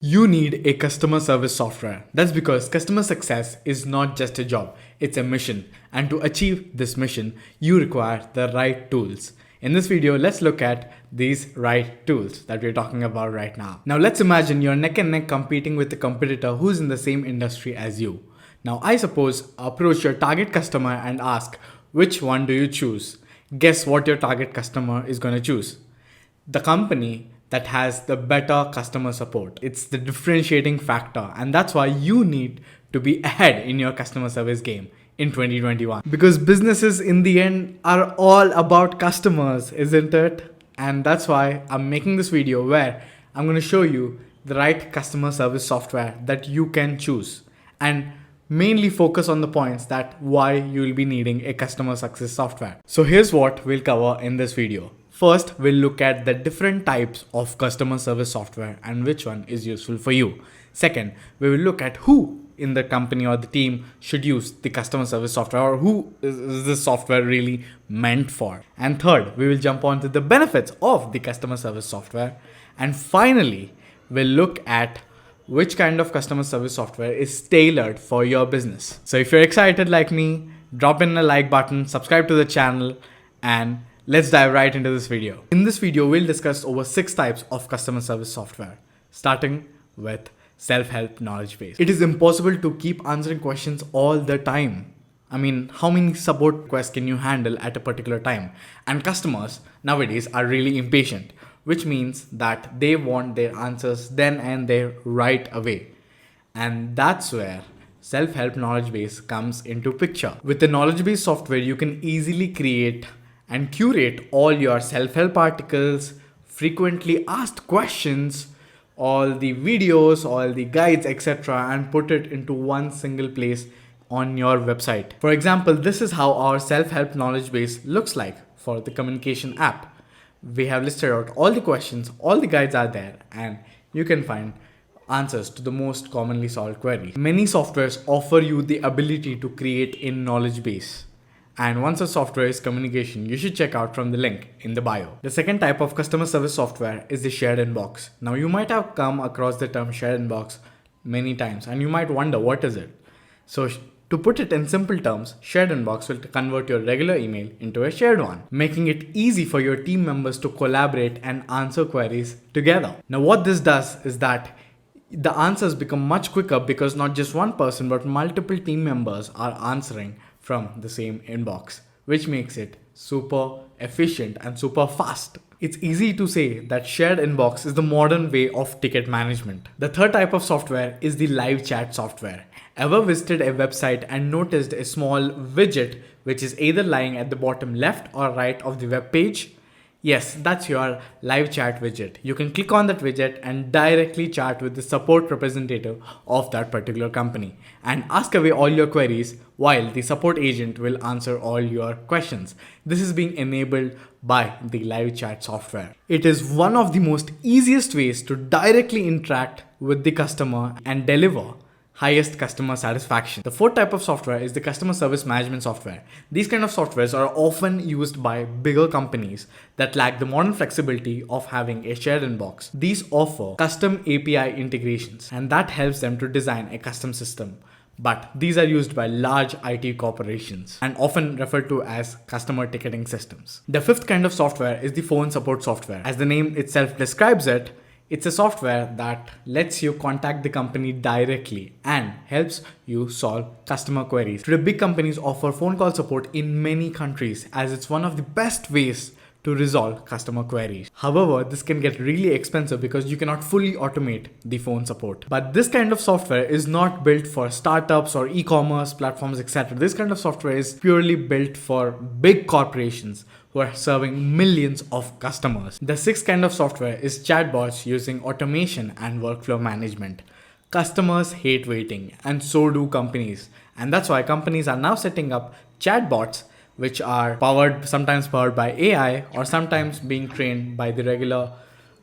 You need a customer service software. That's because customer success is not just a job, it's a mission. And to achieve this mission, you require the right tools. In this video, let's look at these right tools that we're talking about right now. Now, let's imagine you're neck and neck competing with a competitor who's in the same industry as you. Now, I suppose approach your target customer and ask, which one do you choose? Guess what your target customer is going to choose? The company that has the better customer support. It's the differentiating factor, and that's why you need to be ahead in your customer service game in 2021. Because businesses in the end are all about customers, isn't it? And that's why I'm making this video where I'm going to show you the right customer service software that you can choose and mainly focus on the points that why you will be needing a customer success software. So here's what we'll cover in this video. First, we'll look at the different types of customer service software and which one is useful for you. Second, we will look at who in the company or the team should use the customer service software, or who is this software really meant for. And third, we will jump on to the benefits of the customer service software. And finally, we'll look at which kind of customer service software is tailored for your business. So if you're excited like me, drop in a like button, subscribe to the channel, and let's dive right into this video. In this video, we'll discuss over 6 types of customer service software, starting with self-help knowledge base. It is impossible to keep answering questions all the time. I mean, how many support requests can you handle at a particular time? And customers nowadays are really impatient, which means that they want their answers then and there right away. And that's where self-help knowledge base comes into picture. With the knowledge base software, you can easily create and curate all your self-help articles, frequently asked questions, all the videos, all the guides, etc., and put it into one single place on your website. For example, this is how our self-help knowledge base looks like for the communication app. We have listed out all the questions, all the guides are there, and you can find answers to the most commonly solved queries. Many softwares offer you the ability to create a knowledge base. And once a software is communication, you should check out from the link in the bio. The second type of customer service software is the shared inbox. Now you might have come across the term shared inbox many times and you might wonder what is it. So to put it in simple terms, shared inbox will convert your regular email into a shared one, making it easy for your team members to collaborate and answer queries together. Now what this does is that the answers become much quicker because not just one person but multiple team members are answering from the same inbox, which makes it super efficient and super fast. It's easy to say that shared inbox is the modern way of ticket management. The third type of software is the live chat software. Ever visited a website and noticed a small widget which is either lying at the bottom left or right of the web page? Yes, that's your live chat widget. You can click on that widget and directly chat with the support representative of that particular company and ask away all your queries while the support agent will answer all your questions. This is being enabled by the live chat software. It is one of the most easiest ways to directly interact with the customer and deliver highest customer satisfaction. The fourth type of software is the customer service management software. These kind of softwares are often used by bigger companies that lack the modern flexibility of having a shared inbox. These offer custom API integrations, and that helps them to design a custom system. But these are used by large IT corporations and often referred to as customer ticketing systems. The fifth kind of software is the phone support software. As the name itself describes it, it's a software that lets you contact the company directly and helps you solve customer queries. Today, big companies offer phone call support in many countries as it's one of the best ways to resolve customer queries. However, this can get really expensive because you cannot fully automate the phone support. But this kind of software is not built for startups or e-commerce platforms, etc. This kind of software is purely built for big corporations who are serving millions of customers. The sixth kind of software is chatbots using automation and workflow management. Customers hate waiting, and so do companies. And that's why companies are now setting up chatbots which are sometimes powered by AI or sometimes being trained by the regular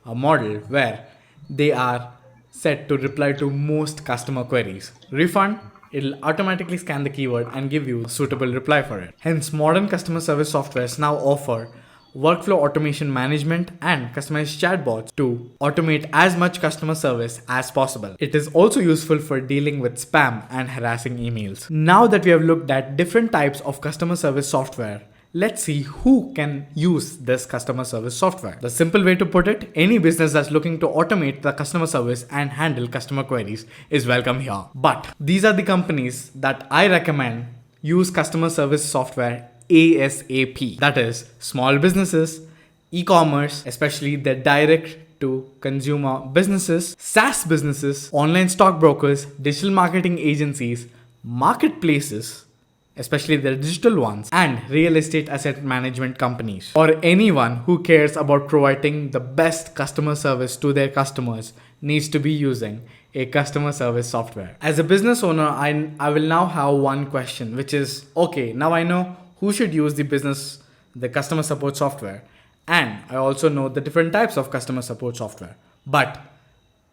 model where they are set to reply to most customer queries. Refund, it'll automatically scan the keyword and give you a suitable reply for it. Hence, modern customer service softwares now offer workflow automation management, and customized chatbots to automate as much customer service as possible. It is also useful for dealing with spam and harassing emails. Now that we have looked at different types of customer service software, let's see who can use this customer service software. The simple way to put it, any business that's looking to automate the customer service and handle customer queries is welcome here. But these are the companies that I recommend use customer service software ASAP. That is, small businesses, e-commerce, especially the direct to consumer businesses, SaaS businesses, online stockbrokers, digital marketing agencies, marketplaces, especially the digital ones, and real estate asset management companies, or anyone who cares about providing the best customer service to their customers needs to be using a customer service software. As a business owner, I will now have one question, which is, okay, now I know who should use the customer support software, and I also know the different types of customer support software. But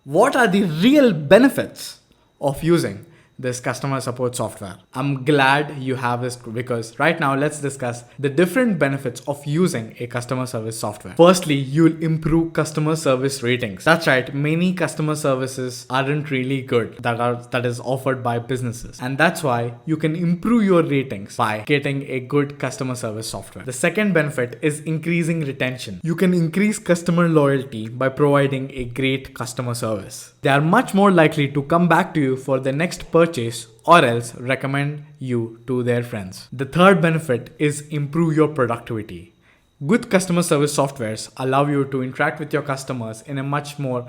what are the real benefits of using this customer support software? I'm glad you have this, because right now let's discuss the different benefits of using a customer service software. Firstly, you'll improve customer service ratings. That's right, many customer services aren't really good that is offered by businesses, and that's why you can improve your ratings by getting a good customer service software. The second benefit is increasing retention. You can increase customer loyalty by providing a great customer service. They are much more likely to come back to you for the next purchase or else recommend you to their friends. The third benefit is improve your productivity. Good customer service softwares allow you to interact with your customers in a much more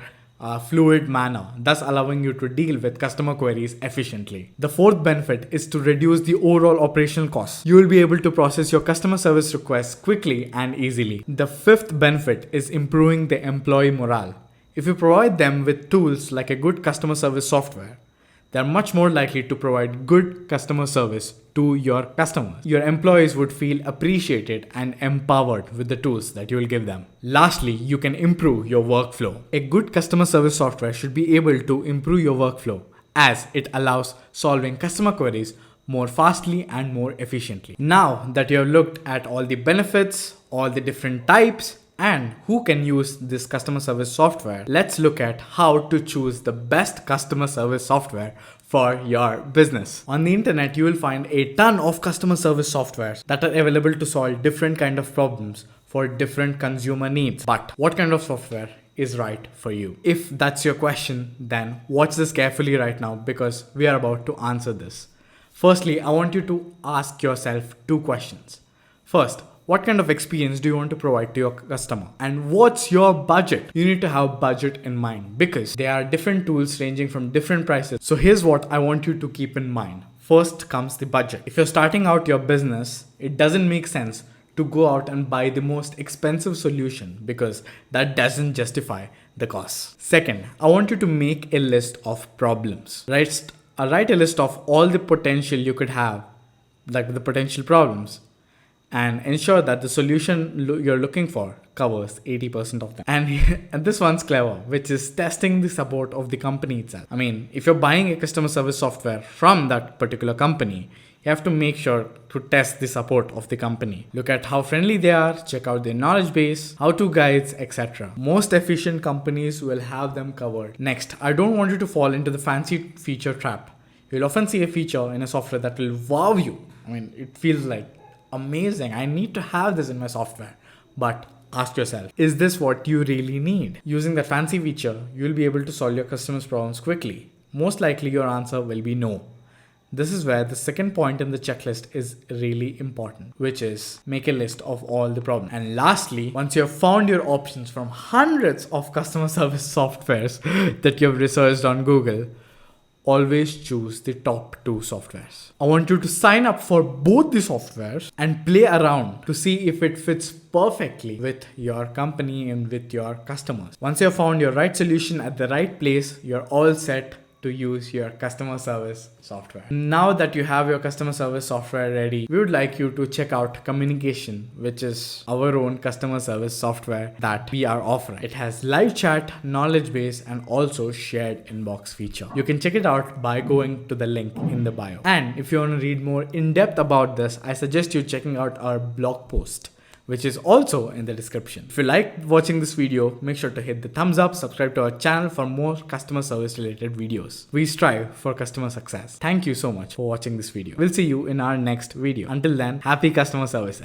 fluid manner, thus allowing you to deal with customer queries efficiently. The fourth benefit is to reduce the overall operational costs. You will be able to process your customer service requests quickly and easily. The fifth benefit is improving the employee morale. If you provide them with tools like a good customer service software, they are much more likely to provide good customer service to your customers. Your employees would feel appreciated and empowered with the tools that you will give them. Lastly, you can improve your workflow. A good customer service software should be able to improve your workflow, as it allows solving customer queries more fastly and more efficiently. Now that you have looked at all the benefits, all the different types, and who can use this customer service software, let's look at how to choose the best customer service software for your business. On the internet, you will find a ton of customer service softwares that are available to solve different kind of problems for different consumer needs. But what kind of software is right for you? If that's your question, then watch this carefully right now, because we are about to answer this. Firstly, I want you to ask yourself two questions. First, what kind of experience do you want to provide to your customer? And what's your budget? You need to have budget in mind, because there are different tools ranging from different prices. So here's what I want you to keep in mind. First comes the budget. If you're starting out your business, it doesn't make sense to go out and buy the most expensive solution, because that doesn't justify the cost. Second, I want you to make a list of problems. Write a list of all the potential you could have, like the potential problems, and ensure that the solution you're looking for covers 80% of them. And this one's clever, which is testing the support of the company itself. I mean, if you're buying a customer service software from that particular company, you have to make sure to test the support of the company. Look at how friendly they are, check out their knowledge base, how-to guides, etc. Most efficient companies will have them covered. Next, I don't want you to fall into the fancy feature trap. You'll often see a feature in a software that will wow you. I mean, it feels like amazing. I need to have this in my software. But ask yourself, is this what you really need? Using that fancy feature, you'll be able to solve your customers' problems quickly. Most likely your answer will be no. This is where the second point in the checklist is really important, which is make a list of all the problems. And lastly, once you have found your options from hundreds of customer service softwares that you have researched on Google, always choose the top 2 softwares. I want you to sign up for both the softwares and play around to see if it fits perfectly with your company and with your customers. Once you have found your right solution at the right place, you're all set to use your customer service software. Now that you have your customer service software ready, we would like you to check out Communication, which is our own customer service software that we are offering. It has live chat, knowledge base, and also shared inbox feature. You can check it out by going to the link in the bio. And if you want to read more in depth about this, I suggest you checking out our blog post, which is also in the description. If you liked watching this video, make sure to hit the thumbs up, subscribe to our channel for more customer service related videos. We strive for customer success. Thank you so much for watching this video. We'll see you in our next video. Until then, happy customer servicing.